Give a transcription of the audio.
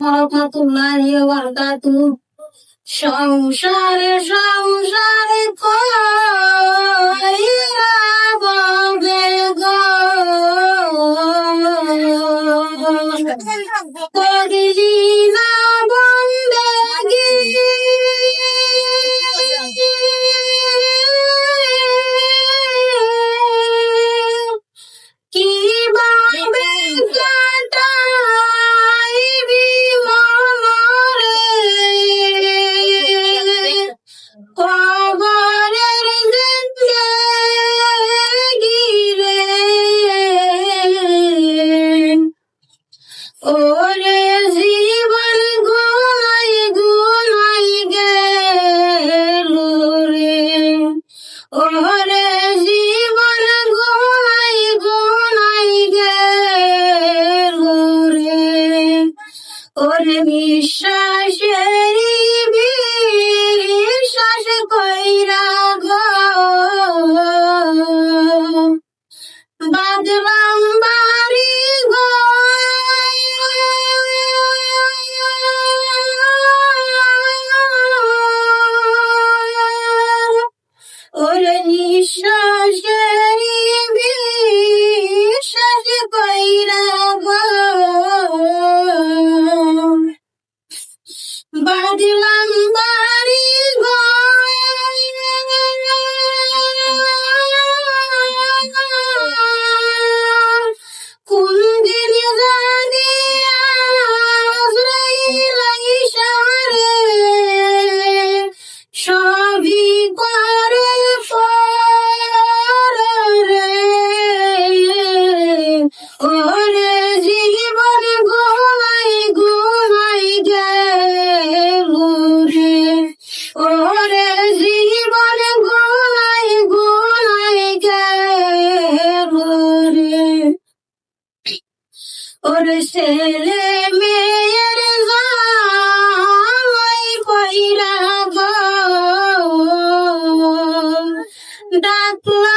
রহমাতুল্লাহি ওয়া বারাকাতুহু। সংসারে সংসারে কইরা ববে গো, করিলি না বন্দেগি, কিভাবে কাটাইবি মনরে, কবরের জিন্দেগি রে। ওরে জীবন গুনাই গুনাই গেল রে, ওরে জীবন গুনাই গুনাই গেল রে। ওরে বিশ্বাসেরি বিশ্বাস কইরা গো, বাদলাম বাড়ি গো, ওরে নিঃশ্বাসেরি বিশ্বাস কইরা গো, বাদলাম বাড়ি গো। কোন দিন জানি আজরাইল আইসা রে, সবই করে পরে রে। ওরে জীবন গুনাই গুনাই গেল রে, ওরে জীবন গুনাই গুনাই গেল রে। ওরে ছেলে মেয়ের জামাই কইরা গো, ডাকলা